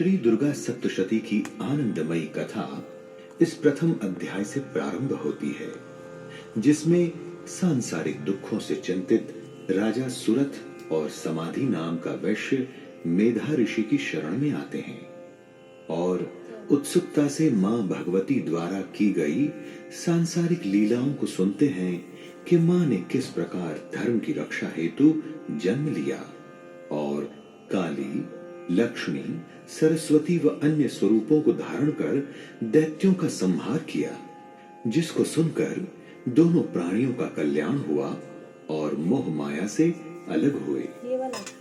श्री दुर्गा सप्तशती की आनंदमयी कथा इस प्रथम अध्याय से प्रारंभ होती है, जिसमें सांसारिक दुखों से चिंतित राजा सुरथ और समाधि नाम का वैश्य मेधा ऋषि की शरण में आते हैं और उत्सुकता से मां भगवती द्वारा की गई सांसारिक लीलाओं को सुनते हैं कि मां ने किस प्रकार धर्म की रक्षा हेतु जन्म लिया और काली, लक्ष्मी, सरस्वती व अन्य स्वरूपों को धारण कर दैत्यों का संहार किया, जिसको सुनकर दोनों प्राणियों का कल्याण हुआ और मोह माया से अलग हुए।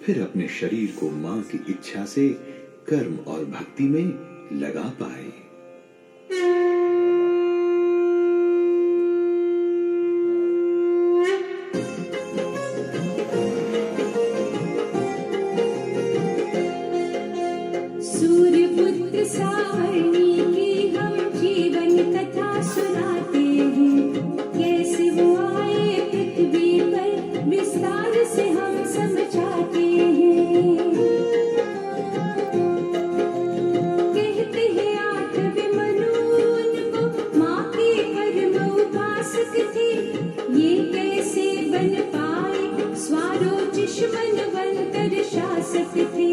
फिर अपने शरीर को मां की इच्छा से कर्म और भक्ति में लगा पाए। सूर्यपुत्र सावर्णी की हम जीवन कथा सुनाते हैं, कैसे वो आए पृथ्वी पर विस्तार से हम समझाते हैं। कहते हैं आठवें मनु उनको माँ के परम उपासक थे, ये कैसे बन पाए स्वारोचिष मनवंतर शासक थे।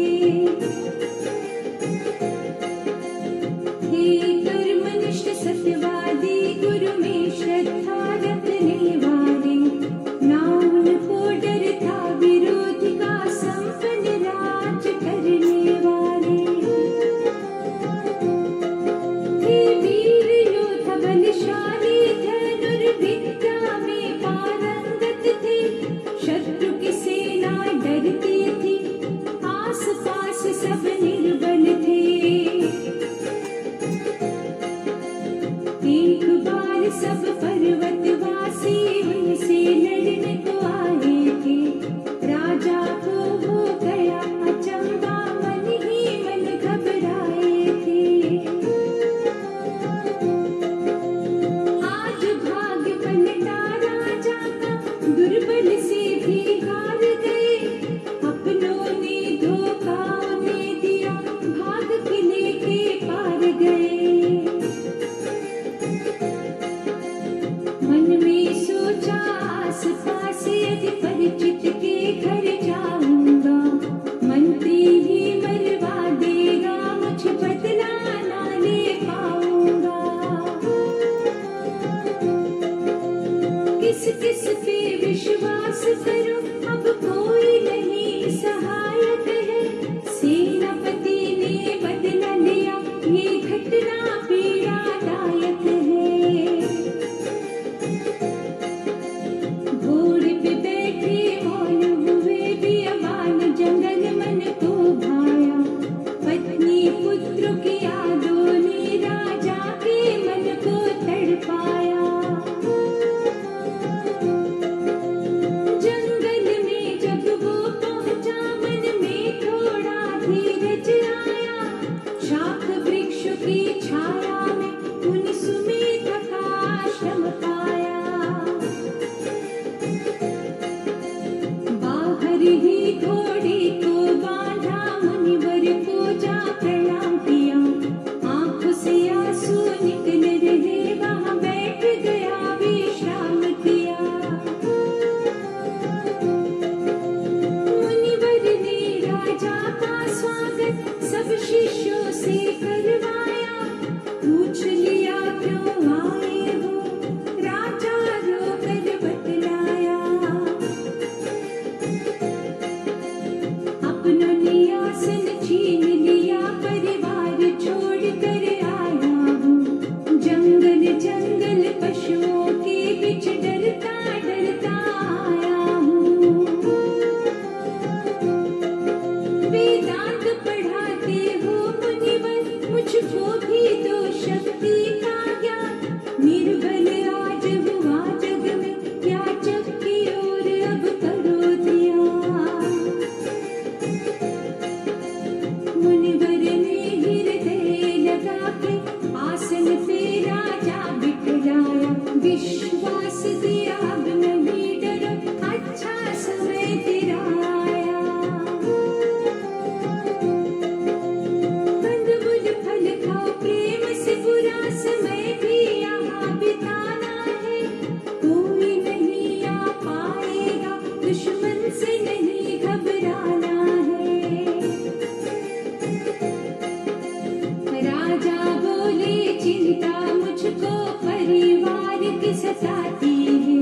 राजा बोले चिंता मुझको परिवार की सताती है,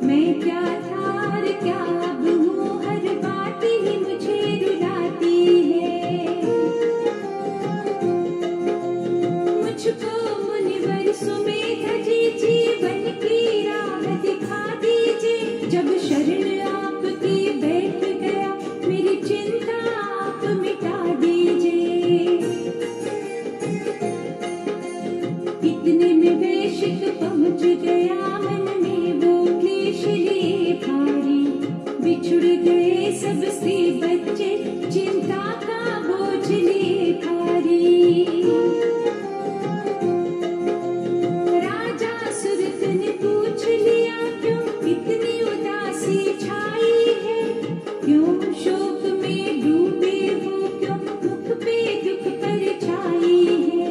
मैं क्या था और क्या अब हूँ, हर बात ही मुझे रुलाती है। मुझको मुनिवर सुमेध जी जीवन की राह दिखा दीजिए, जब शरण आपकी बैठ गया मेरी चिंता आप मिटा दीजिए। इतने में वैश्विक पहुंच गया, मन में वो क्लेश लिए भारी, बिछुड़ गए सब स्त्री बच्चे, चिंता का बोझ लिए भारी। राजा सुरत ने पूछ लिया क्यों इतनी उदासी छाई है, क्यों शोक में डूबे हो, क्यों मुख पे दुख परछाई है।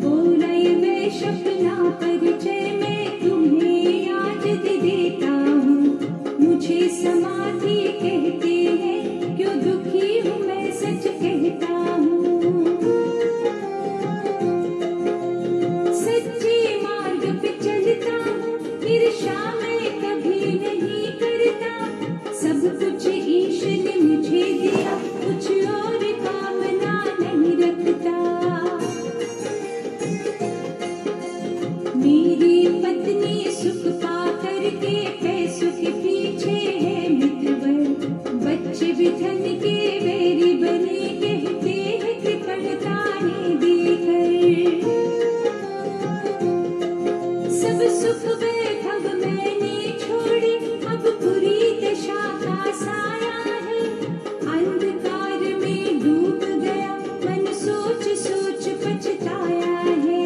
बोला ये वैश्य अपना परिचय मैं तुम्हें आज दे देता हूँ, मुझे समाधि कहते हैं, क्यों दुखी हूँ मैं सच कहता हूँ। सच्चे मार्ग पे चलता हूँ, ईर्ष्या मैं कभी नहीं करता, सब कुछ ईश ने मुझे दिया, कुछ और कामना नहीं रखता। मेरी पत्नी सुख पा करके पैसों के पीछे है मित्रवर, बच्चे भी धन के वैरी बने, कहते हैं कृपणता ने देकर। सब सुख वैभव मैंने छोड़े, अब बुरी दशा का साया है, अंधकार में डूब गया मन, सोच सोच पछताया है।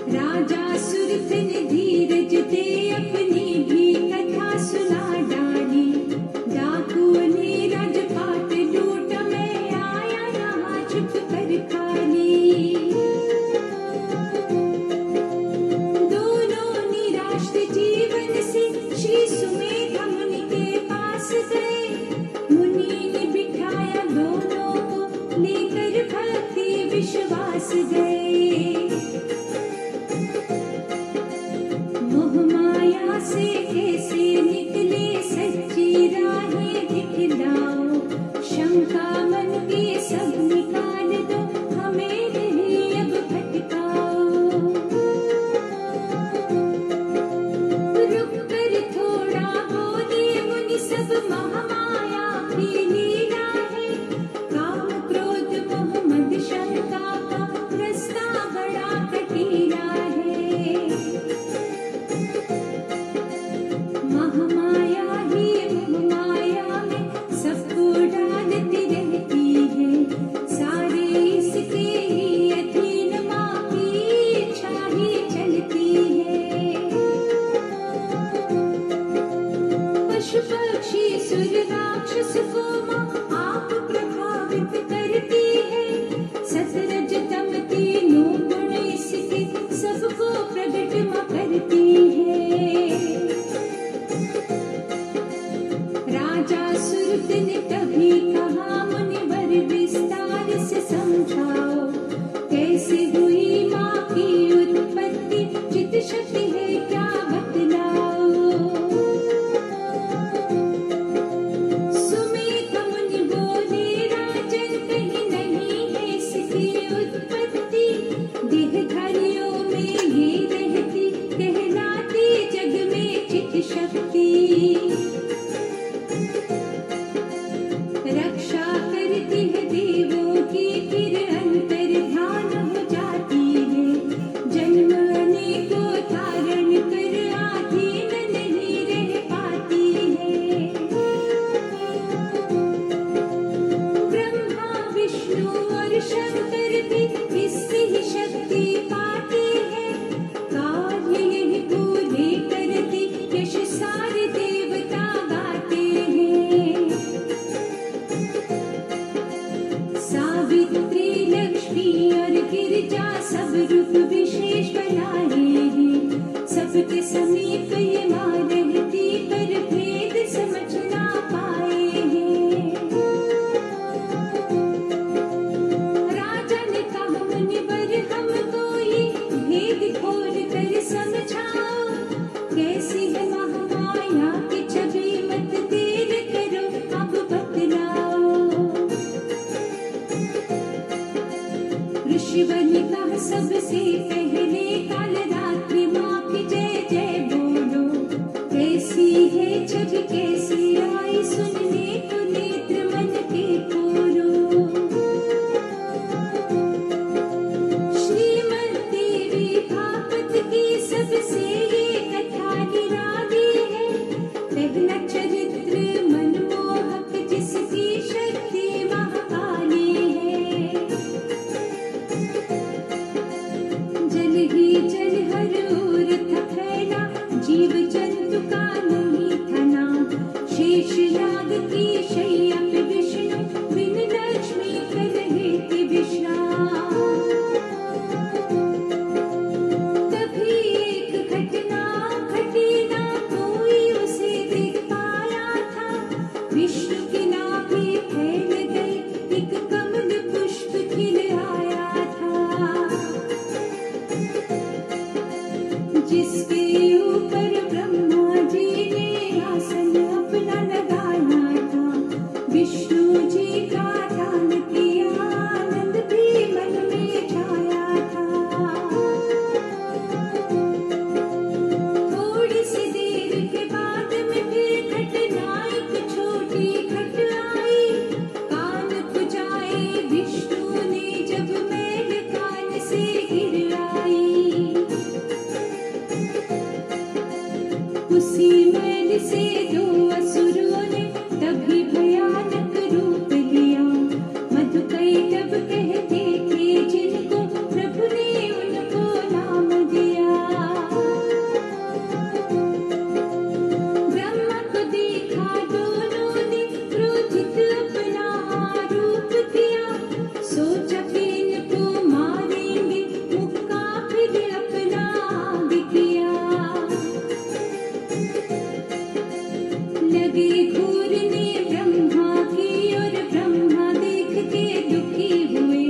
राजा सुरथ ने धीरज दे अपनी भी कथा सुना डाली, डाकुओं ने राजपाट लूटा, मैं आया यहाँ छुप कर खाली। दोनों निराश जीवन से श्री सुमेध मुनि के पास गए, मुनि ने बिठाया दोनों को, लेकर भक्ति विश्वास गए। मोह माया से कैसे निकले, सच्ची राहें दिखलाओ, शंका मन की सब निकाल दो, हमें नहीं अब भटकाओ। रुक कर थोड़ा बोले मुनि, सब महामाया की लीला है, काम क्रोध मोह मद शंका का रास्ता बड़ा कटीला है। महामाया ही मोहमाया में सबको डालती रहती है, सारे इसके ही अधीन, माँ की इच्छा ही चलती है। पशु पक्षी सुर राक्षस को माँ आप प्रभावित करती है, सतरज तम तीनों गुण इसके सबको प्रगट माँ करती है। राजा सुरत ने तभी कहा मुनिवर विस्तार से समझाओ, कैसे हुई माँ की उत्पत्ति, चित शक्ति है क्या बतलाओ। सुमेध मुनि बोले राजन कहीं नहीं है इसकी उत्पत्ति, देहधारियों में ये रहती, कहलाती जग में चित शक्ति। रक्षा करती है देवों की, फिर अंतर ध्यान हो जाती है, जन्म अनेकों धारण कर आधीन नहीं रह पाती है। ब्रह्मा विष्णु और शंकर भी इससे ही शक्ति पाते हैं, कार्य यही पूरे करती, यश सारे देवता गाते हैं। सावित्री लक्ष्मी और गिरजा सब रूप विशेष बनाए हैं, सबके समीप ये माँ रहती, पर भेद समझ ना पाए हैं। शेषनाग की शैया पे विष्णु बिन लक्ष्मी कर रहे थे विश्राम। तभी एक घटना घटी ना कोई उसे देख पाया था। विष्णु की नाभि फैल गई, एक कमल पुष्प खिल आया था, जिसके ऊपर ब्रह्मा जी ने आसन अपना लगाया था। विष्णु जी का ध्यान किया, आनंद भी मन में छाया था। थोड़ी सी देर के बाद में फिर घटना एक छोटी घट आई। कान खुजाए विष्णु ने जब मैल कान से गिर आई। उसी मैल से दो असुरों ने तभी भयानक रूप लिया। मधुकैटभ कहते थे जिनको, प्रभु ने उनको नाम दिया। ब्रह्मा को देखा दोनों ने, क्रोधित अपना रूप किया। सोचा कि इनको मारेंगे, मुक्का फिर अपना आगे किया। लगे घूरने ब्रह्मा की और ब्रह्मा देख के दुखी हुए।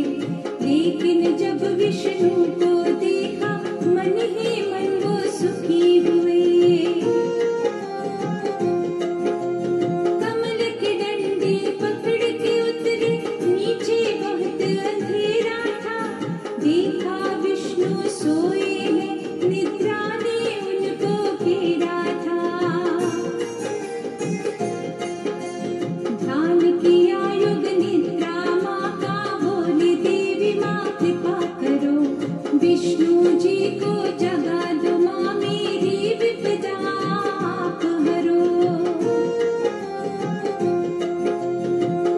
लेकिन जब विष्णु को देखा, मन ही मन वो सुखी हुए। कमल की डंडी पकड़ के उतरे, नीचे बहुत अंधेरा था। देखा विष्णु सोए हैं, निद्रा ने उनको घेरा था। ध्यान किया युग निद्रा माँ का, बोली देवी माँ कृपा करो। विष्णु जी को जगा दो माँ, मेरी विपदा आप हरो।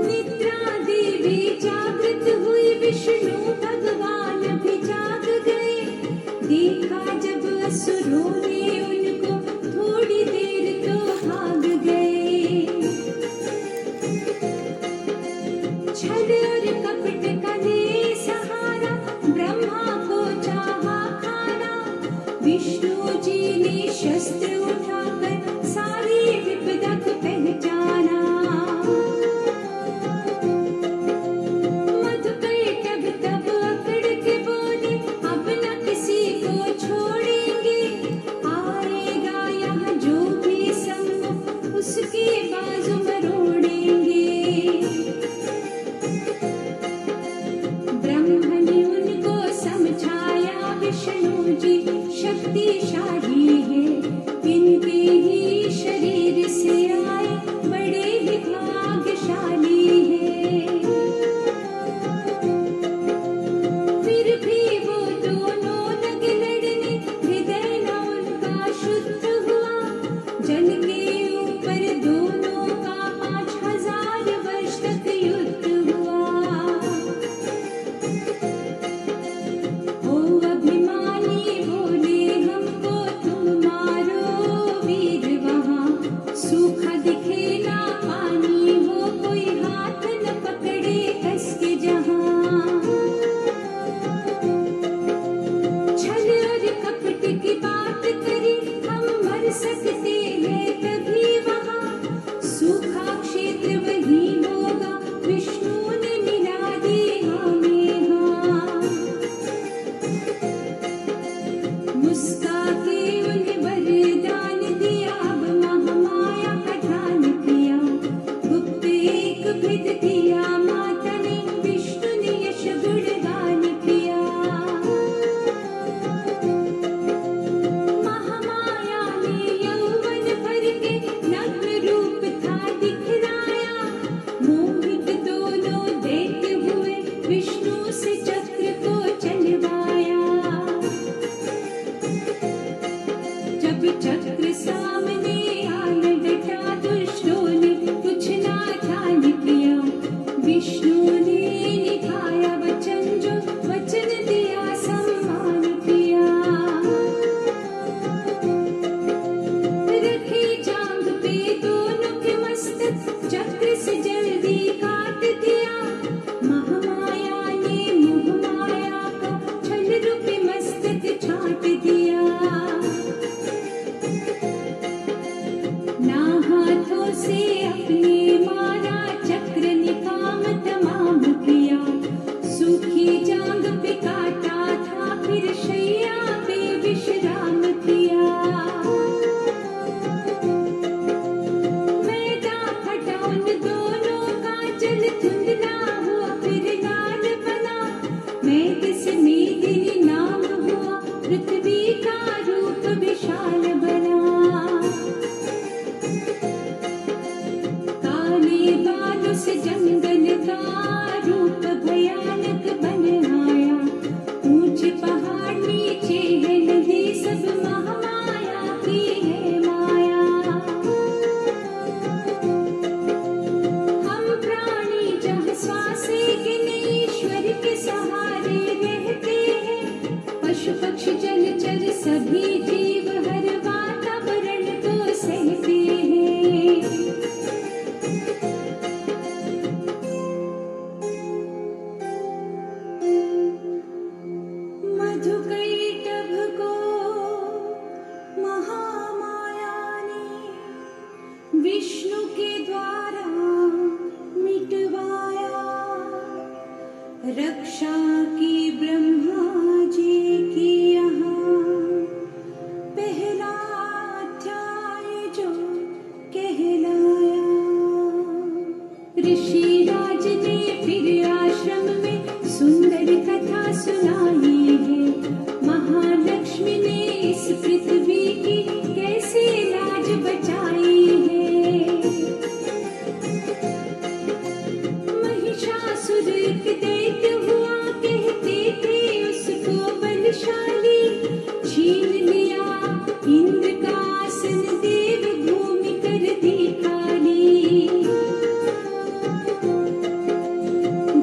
निद्रा देवी जागृत हुई, विष्णु भगवान भी जाग गए। देखा जब असुरों ने उनको, थोड़ी देर तो भाग गए। छल और कपट का ले सहारा, ब्रह्मा को चाहा खाना। विष्णु जी ने शस्त्र उठाकर सारी विपदा को पहचाना। मधुकैटभ तब अकड़ के बोले, अब न किसी को छोड़ेंगे। आएगा यहाँ जो भी सम्मुख, उसके बाजू मरोड़ेंगे। ब्रह्मा ने उनको समझाया, विष्णु जी शक्तिशाली है। इनके ही शरीर से आए, बड़े ही भाग्यशाली है। फिर भी वो दोनों लगे लड़ने, हृदय न उनका शुद्ध हुआ। जल के ऊपर दोनों का 5000 वर्ष तक युद्ध हुआ। ओ अभिमानी बोले हमको तुम मारो वीर वहाँ। सूखा दिखे ना पानी हो, कोई हाथ न पकड़े कस के जहाँ। छल और कपट की बात करी, हम मर सकते हैं तभी वहाँ। सूखा क्षेत्र वही होगा, विष्णु ने मिला दी हमें हाँ। मुस्का के उन्हें वरदान दिया, अब महामाया का ध्यान किया। पास जंगल का रूप भयानक बन आया। ऊंचे पहाड़ नीचे है नदी, सब महामाया की है माया। हम प्राणी जहाँ श्वास गिने ईश्वर के सहारे रहते हैं। पशु पक्षी जलचर सभी जीव हर वातावरण को सहते हैं। मधुकैटभ को महामाया ने विष्णु के द्वारा मिटवाया। रक्षा की ब्रह्मा जी की यहाँ पहला अध्याय जो कहलाया। ऋषिराज ने फिर आश्रम में सुंदर कथा सुनाई है। महालक्ष्मी ने इस पृथ्वी की कैसे लाज बचाई है। महिषासुर एक दैत्य हुआ, कहते थे उसको बलशाली। छीन लिया इंद्र का आसन, देव भूमि कर दी खाली।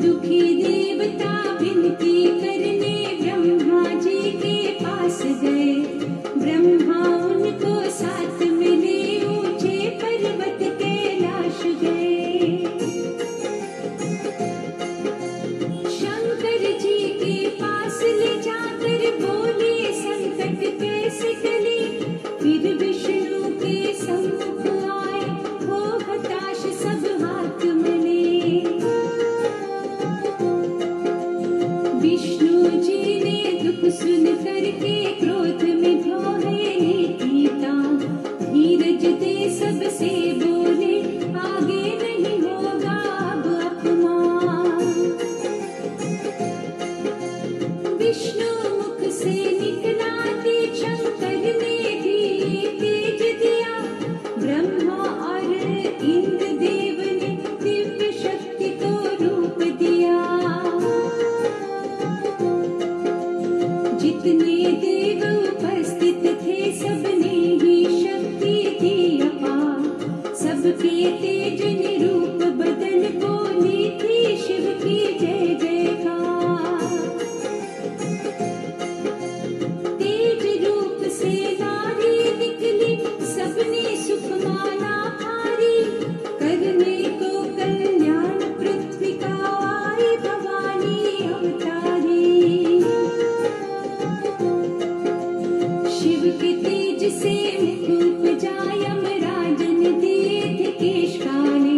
दुखी देवता विनती करने ब्रह्मा जी के पास गए। ब्रह्मा उनको साथ मिले, ऊंचे पर्वत कैलाश गए। शंकर जी के पास ले जाकर बोले संकट कैसे टले। फिर विष्णु के सम्मुख आए, हो हताश सब हाथ मले। विष्णु जी ने दुख सुन करके क्रोध में भौहेली पीता। धीरज दे सबसे बोले, आगे नहीं होगा अब अपमान। विष्णु मुख से निकला तेज, शंकर ने भी तेज दिया। ब्रह्मा और इंद्र देव ने दिव्य शक्ति को रूप दिया। जितने देव उपस्थित थे सबने ही शक्ति दी अपार। सबके तेज निरूप बदन बोली थी शिव की जय जयकार। तेज रूप से नारी निकली, सबने सुखमाला हारी। करने को कल्याण पृथ्वी का आई भवानी अवतारी। शिव के तेज से मुख उपजा, यमराज ने दिए थे केश काले।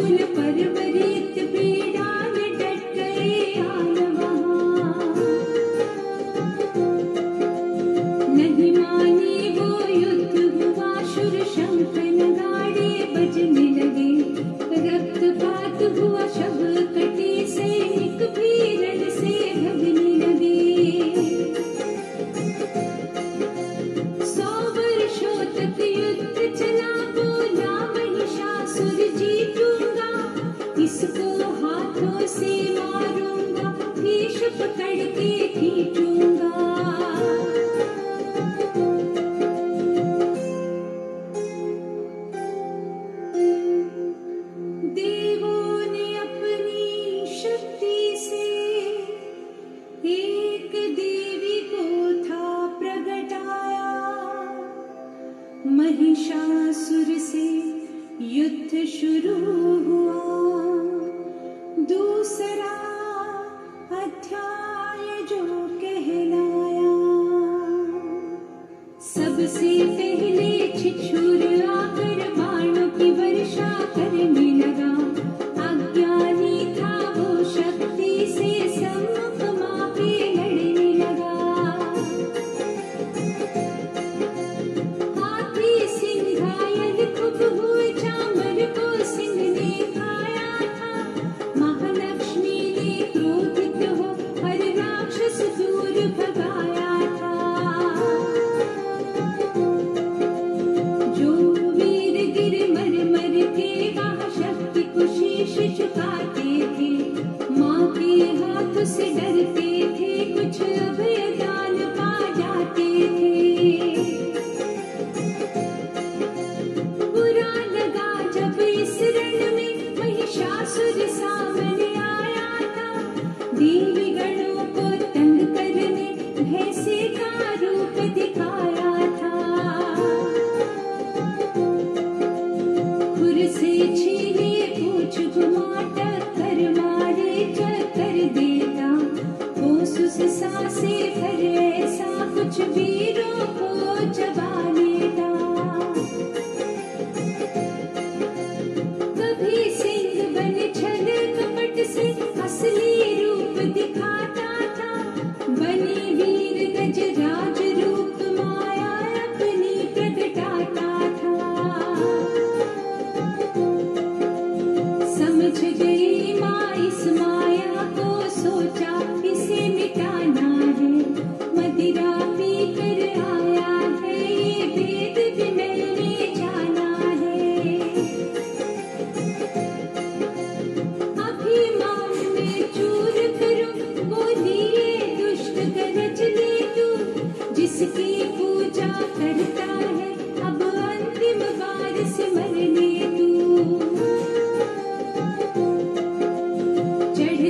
कुल परवरित पीड़ा में डट गए आल वहाँ। नहीं मानी वो युद्ध हुआ, शुर शंख नगाड़े बजने लगे, रक्तपात हुआ, शव कटे, सैनिक भी रण से भगने लगे। 100 वर्षों तक युद्ध चला, बोला महिषासुर जीतूंगा, इसको हाथों से मारूंगा, भीष पकड़ के खींचूंगा। देवों ने अपनी शक्ति से एक देवी को था प्रगटाया, महिषासुर से युद्ध शुरू हुआ। दूसरा अध्याय जो कहलाया, सबसे पहले छिछोर आकर बाणों की वर्षा करने लगा। अज्ञानी था वो, शक्ति से सम्मुख माँ पे लड़ने लगा। हाथी सिंह घायल खूब हुए, चांबर को सिंह ने खाया था। महालक्ष्मी ने क्रोधित हो हर राक्षस दूर भगाया था। जो वीर गिर मर मर के वहाँ शक्ति को शीश झुकाते थे, माँ के हाथ से डरते थे, कुछ अभय दान पा जाते थे। बुरा लगा जब इस रण में महिषासुर सामने आया था, देवी गणों को तंग करने भैंसे का रूप दिखाया था। खुर से छीने पूछ घुमा, टक्कर मारे चक्कर देता, होश से सांसें भर, ऐसा कुछ वीरों को चबा लेता। कभी सिंह बन छल कपट से असली रूप दिखाता था, बने वीर गजराज रूप माया अपनी प्रगटाता था। समझ गई माँ इस माया को, सोचा इसे मिटाना है, मदिरा पी कर आया है, ये वेद भी मैंने जाना है। अभिमान में चूर करूं, बोलिए दुष्ट गरज ले तू, जिसकी पूजा करता है अब अंतिम बार सिमर ले तू। चढ़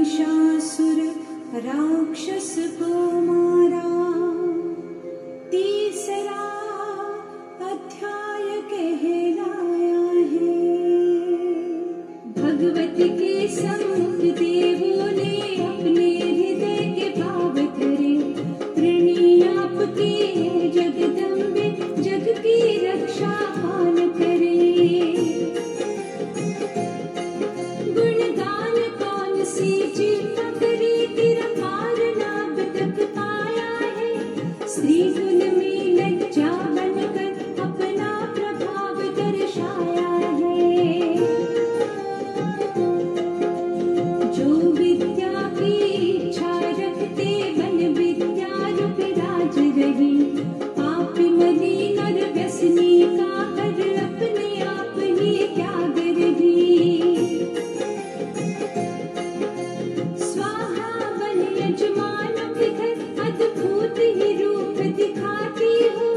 महिषासुर राक्षस को मारा। तीसरा अध्याय कहलाया है। भगवत के सम्मुख देवों ने अपने हृदय के भाव धरे। प्रणीय आपके जगदम्बे, जग की रक्षा कौन करे। गुणगान कौन सी जीवा करे, तेरा पार नाभ तक पाया है। स्त्री कुल में लज्जा बनकर अपना प्रभाव दर्शाया है। जो विद्या की इच्छा रखते बन विद्या रूप राज रही। पापी मलिन और व्यसनी का कर अपने आप ही त्याग रही। स्वाहा बन यजमानों के घर, अद्भुत ही रूप दिखाती हो।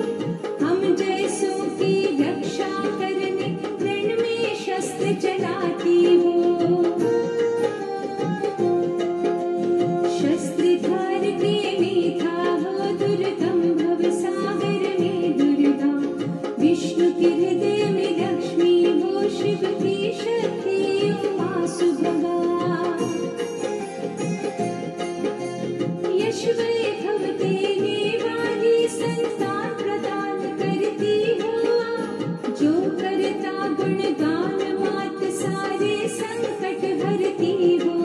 हम जैसों की रक्षा करने रण में शस्त्र चलाती हो। शस्त्रधार के मेधा हो, दुर्गम भव सागर में दुर्गा। विष्णु के हृदय में लक्ष्मी हो, शिव की शक्ति उमा सुभगा। यश वैभव देने वाली संतान प्रदान करती हो। जो करता गुणगान मात सारे संकट हरती हो।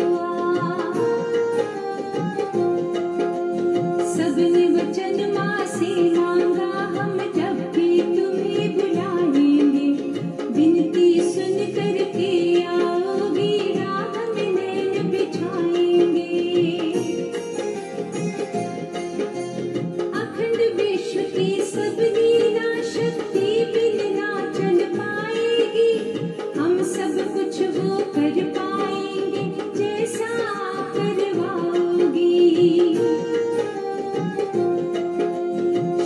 सबने वचन माँ से मांगा, हम जब भी तुम्हें बुलाएंगे। विनती सुन करके आओगी, राह में नैन बिछाएंगे। अखंड विश्व की सब लीला शक्ति बिन ना चल पाएगी। हम सब कुछ वो कर पाएंगे, जैसा आप करवाओगी।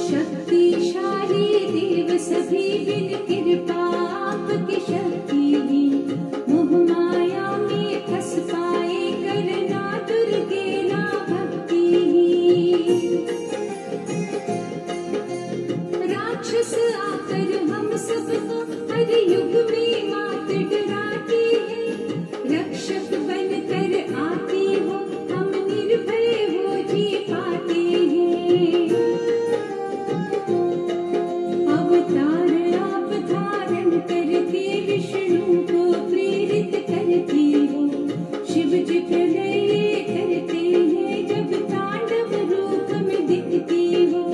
शक्तिशाली देव सभी बिन कृपा आपकी शक्ति ही। मोह माया में फंस पाए, करना दुर्गे ना भक्ति ही। राक्षस आकर हम सबको हर युग में मात डराती है। रक्षक बनकर आती हो, हम निर्भय हो जी पाते हैं। अवतार आप धारण करके विष्णु को प्रेरित करती हो। शिव जी प्रलय करते हैं, जब तांडव रूप में दिखती हो।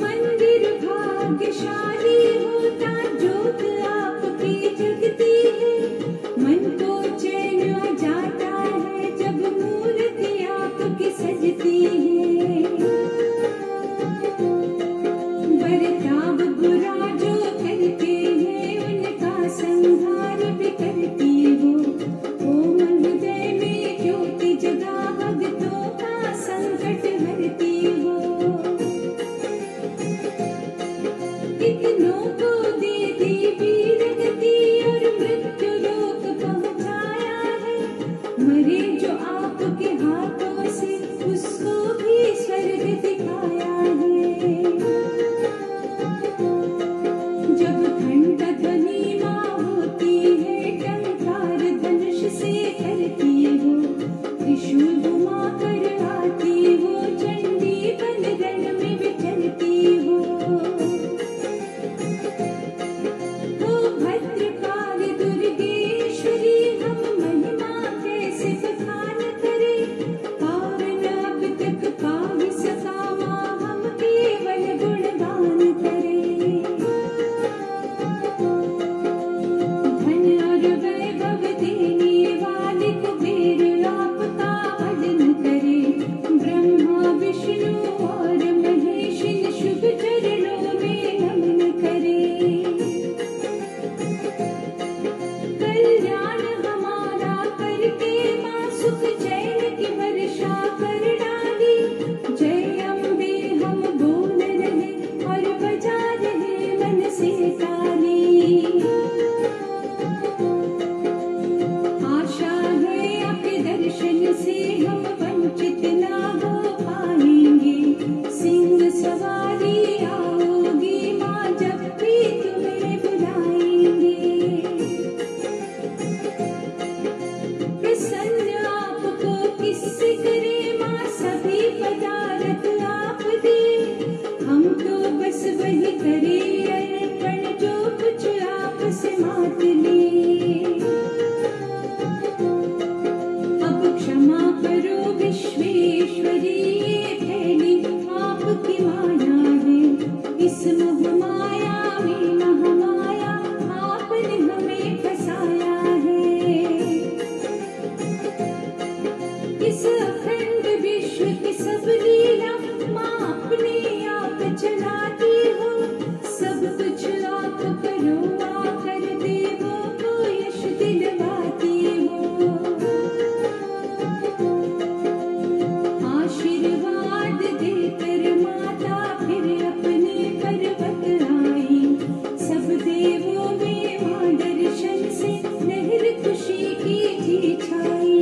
मंदिर भाग्यशाली होता, ज्योत आपकी जगती है। मन को चैन आ जाता है, जब मूर्ति आपकी सजती है। बर्ताव बुरा जो करते हैं, उनका संहार भी करती हो। ओम हृदय में ज्योति जगा, भक्तों का संकट हरती हो। कितनों को दे दी वीर गति, और मृत्यु लोक पहुंचाया है। मरे जो आपके हाथों से, उसको भी स्वर्ग दिखाया है। जब घंटा ध्वनि माँ होती है, टंकार धनुष से करती हो। त्रिशूल घुमा कर आती हो, चंडी बन रण में विचरती हो। भद्रकाल दुर्गेश्वरी, हम महिमा कैसे बखान करें। पावन अब तक पाव सका माँ, हम केवल गुणगान करें। धन और वैभव देने वाले कुबेर आपका वर्णन करें। ब्रह्मा विष्णु और महेश इन शुभ चरणों में नमन करें। कल्याण हमारा करके माँ, सुख चैन की वर्षा कर डाली। जय अम्बे हम बोल रहे, और बजा रहे मन से ताली। साथ ले। अब क्षमा करो विश्वेश्वरी, ये फैली आपकी माया है। इस मोह माया में महामाया आपने हमें फंसाया है। इस अखंड विश्व की सब लीला माँ अपने आप चलाती हो। सब कुछ आप करो आकर देवों को यश दिलवाती हो। आशीर्वाद देकर माता फिर अपने पर्वत आई। सब देवों में माँ दर्शन से लहर खुशी की थी छाई।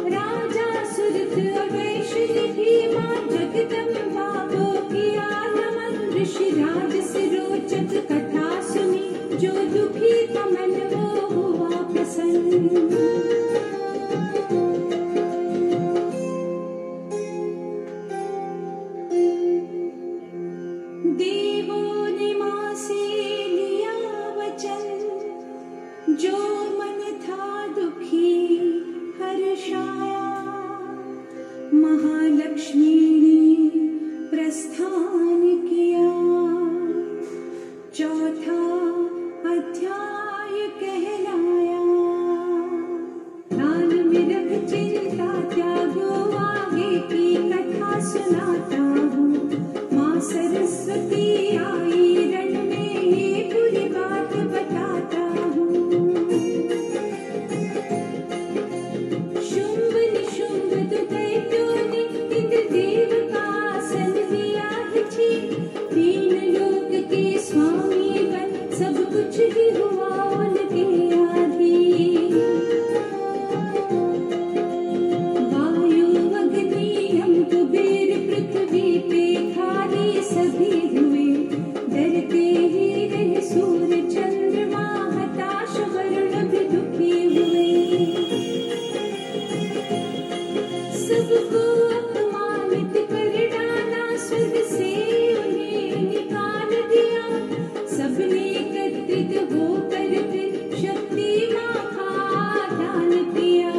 राजा सुरत अवैश्य भी माँ जगदम्बा को किया नमन। ऋषिराज से रोचक कथा सुनी, जो दुखी था मन वो हुआ प्रसन्न। देवों ने माँ से लिया वचन, जो मन था दुखी हर्षाया। महालक्ष्मी ने प्रस्थान किया। चौथा अध्याय कहलाया। ध्यान में रख चिंता त्यागो, आगे की कथा सुनाता हूँ। माँ सरस्वती आई रण में, ये पूरी बात बताता हूँ। शुंभ निशुंभ दो दैत्यों ने इंद्रदेव का आसन दिया है छीन। तीन लोक के स्वामी बन, सब कुछ ही हुआ उनके आधीन। वायु अग्नि हम कुबेर पृथ्वी पे खाली सभी हुए। डरते ही रहे सूर्य चंद्रमा, हताश वरुण भी दुखी हुए। सबको अपमानित कर डाला, स्वर्ग से उन्हें निकाल दिया। सबने एकत्रित होकर फिर शक्ति माँ का दान किया।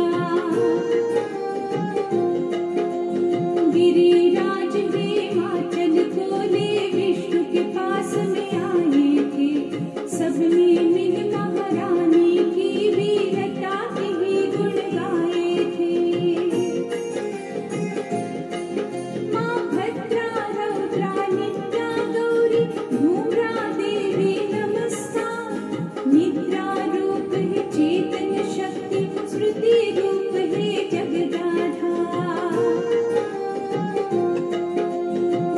गिरिराज हिमाचल को ले विष्णु के पास में आए थे। सबने मिल महारानी की वीरता के ही गुण गाए थे। माँ भद्रा रौद्रा निद्रा गौरी, धूम्रा देवी नमस्कार। निद्रा रूप है चेतन शक्ति, स्मृति रूप है जगदाधार।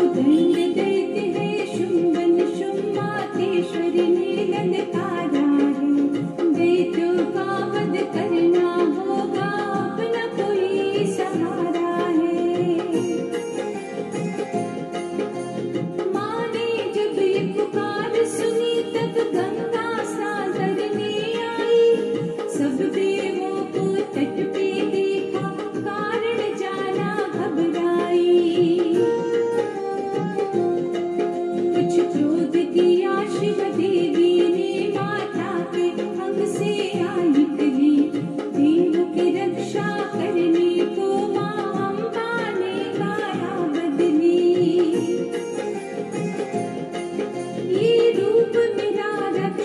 उदंड दैत्य है शुंभ निशुंभ, मातेश्वरी ने ललकारा है। दैत्यों का वध करना होगा, अपना कोई सहारा है। माँ ने जब ये पुकार सुनी, तब गंगा स्नान करने आई। सब देवों को तट पे देखा, कारण जाना घबराई। कुछ क्रोध किया शिव देवी ने, माता के अंग से आ निकली। देव की रक्षा करने को माँ अम्बा ने काया बदली। ये रूप मेरा रख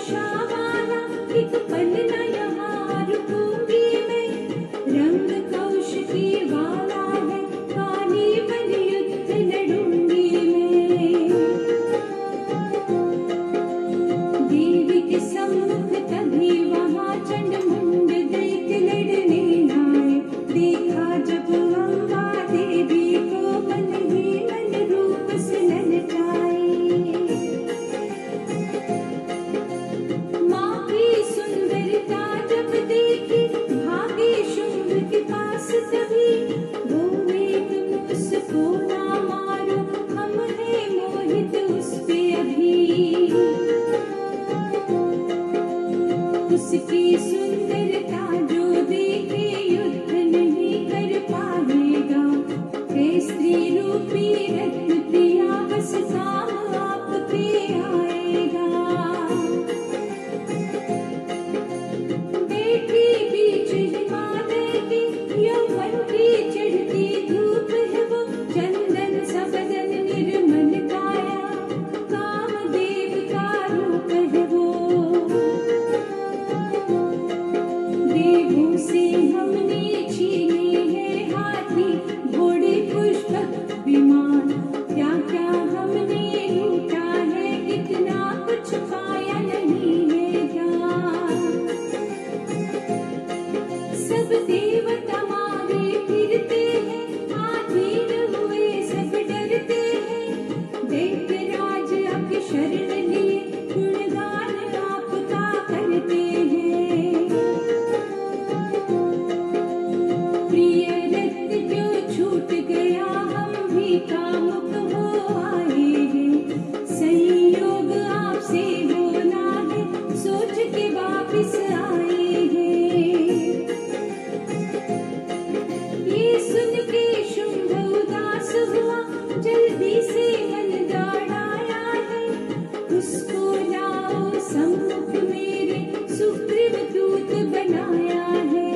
सम्मुख मेरे सुग्रीव दूत बनाया है।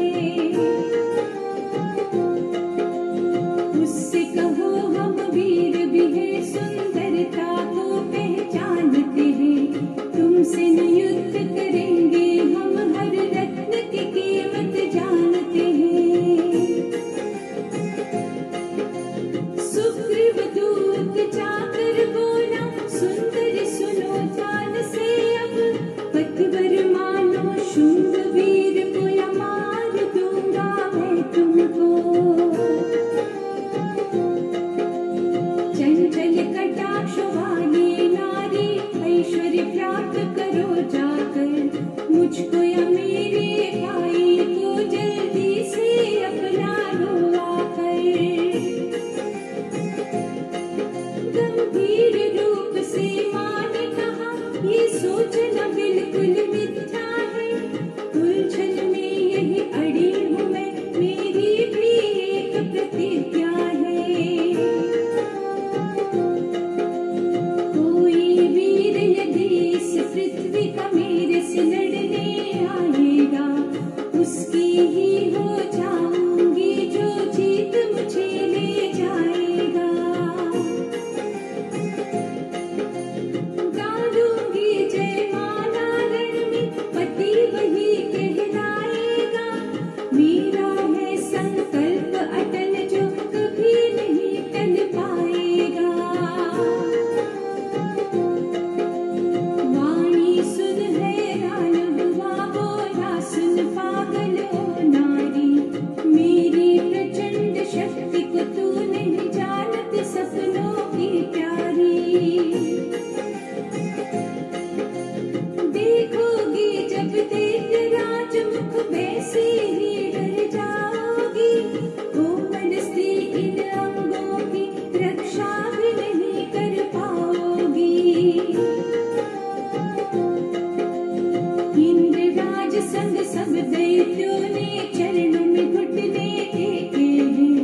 उससे कहो हम वीर भी हैं, सुंदरता को पहचानते हैं। तुमसे न युद्ध करेंगे हम, हर रत्न की कीमत जानते हैं। सुग्रीव दूत जाकर बोला, सुंदर सुनो ध्यान से अब, पतिवर मानो शुंभ वीर को या मार दूंगा मैं तुमको। चंचल कटाक्ष वाली नारी, ऐश्वर्य प्राप्त करो जाकर, मुझको या मेरे भाई को जल्दी से अपना लो आकर। गंभीर रूप से मां ने कहा, ये सोचना बिल्कुल मिथ्या है। उलझन में यही अड़ी हूँ मैं, मेरी भी एक प्रतिज्ञा है। कोई वीर यदि इस पृथ्वी का मेरे से लड़ने आएगा, उसकी ही हो जाऊंगी जो जीत मुझे ले जाएगा। गालूंगी जय माला रण में, पति वही कहलाएगा। मेरा है संकल्प अटल जो कभी नहीं टल पाएगा। वाणी सुन हैरान हुआ, बोला सुन पागल ओ नारी, मेरी प्रचंड शक्ति को तू नहीं जानती सपनों की प्यारी। देखोगी जब दैत्य राज मुख, वैसे ही डर जाओगी। कोमल स्त्री इन अंगों की रक्षा भी नहीं कर पाओगी। इंद्रराज संग सब दैत्यों ने चरणों में घुटने टेके हैं।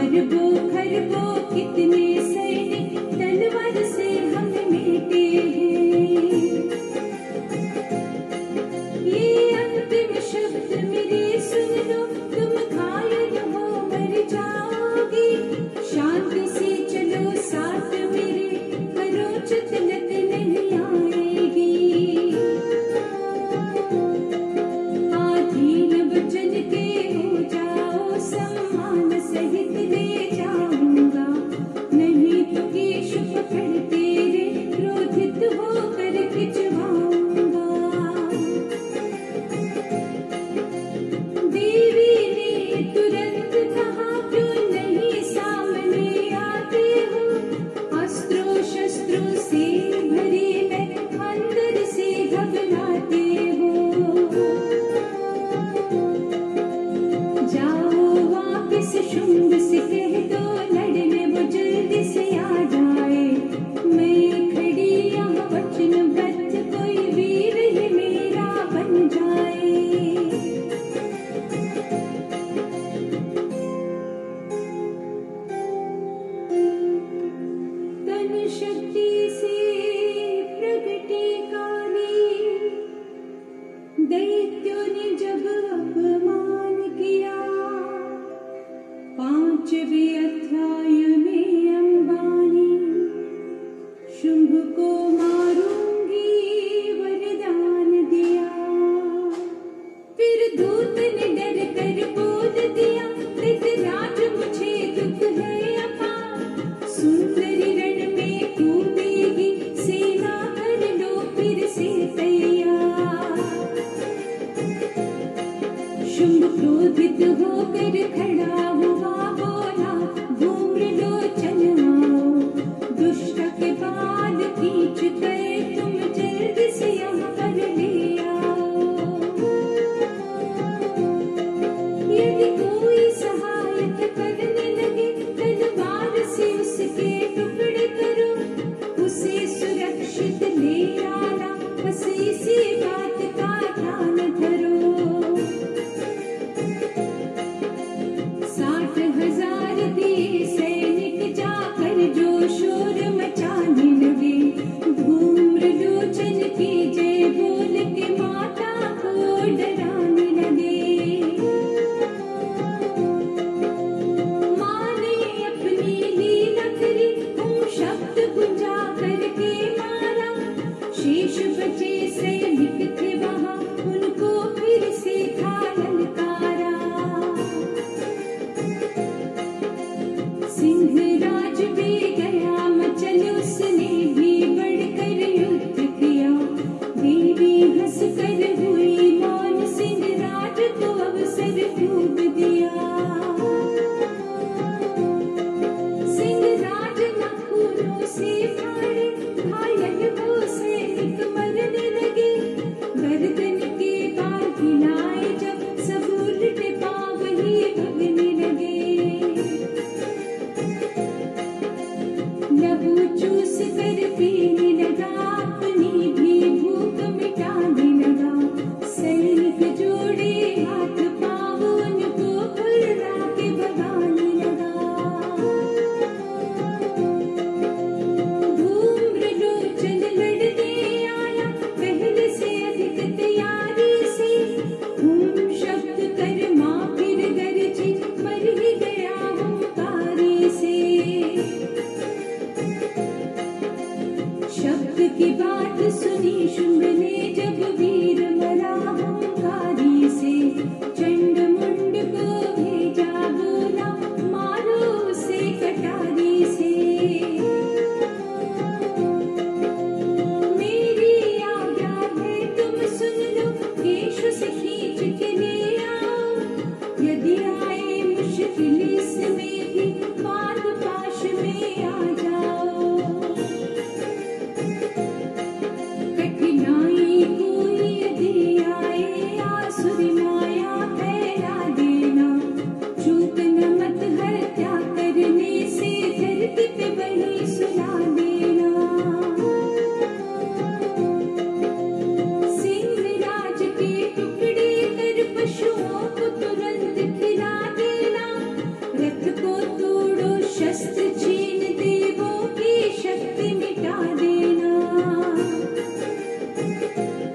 अरबों खरबों कितने सैनिक तलवार से हम मिटे हैं। ये अंतिम शब्द मेरे सुन लो, तुम घायल हो मर जाओगी। शांति से चलो साथ मेरे, खरोचत लत नहीं आएगी। आधीन वचन के हो जाओ, सम्मान सहित ले जाऊंगा। नहीं तो केश पकड़ तेरे, क्रोधित होकर खिंचवाऊंगा। देवी ने तुरंत कहा, क्यों नहीं सामने आते हो। अस्त्रों शस्त्रों से भरी मैं, अंदर से घबराते हो। जाओ वापिस शुंभ से कह दो, लड़ने वो जल्दी से आ जाए। मैं खड़ी यहाँ वचनबद्ध, कोई वीर ही मेरा बन जाए। तन शक्ति से प्रगटी काली, दैत्यों ने जब अपमान किया। 5वें अध्याय में अंबानी, शुंभ को मारूंगी वरदान दिया। फिर दूत ने डर कर बोल दिया, दैत्यराज मुझे दुख है अपार। सुंदरी रण में कूदेगी सेना, कर लो फिर से तैयार। शुंभ क्रोधित होकर खड़ा हुआ, बोला धूम्र लोचन आओ। दुष्ट के बाल खींच कर तुम जल्दी से यहाँ पर ले आओ। यदि कोई सहायता करने लगे, तलवार से उसके टुकड़े करो। उसे सुरक्षित ले आना, बस इसी बात का ध्यान धरो। शुंभ ने जब वीर मरा हंकारी से, चंड मुंड को भेजा बोला मारो उसे कटारी से। मेरी आज्ञा है तुम सुन लो, केश से खींच के ले आओ, यदि आए मुश्किल इसमें भी पाद पाश में आ जाओ। कठिनाई कोई यदि आए, आसुरी माया फैला देना, चूक न मत हत्या करने से धरती पे वही सुला देना। सिंह राज के टुकड़े कर पशुओं को तुरंत खिला देना, रथ को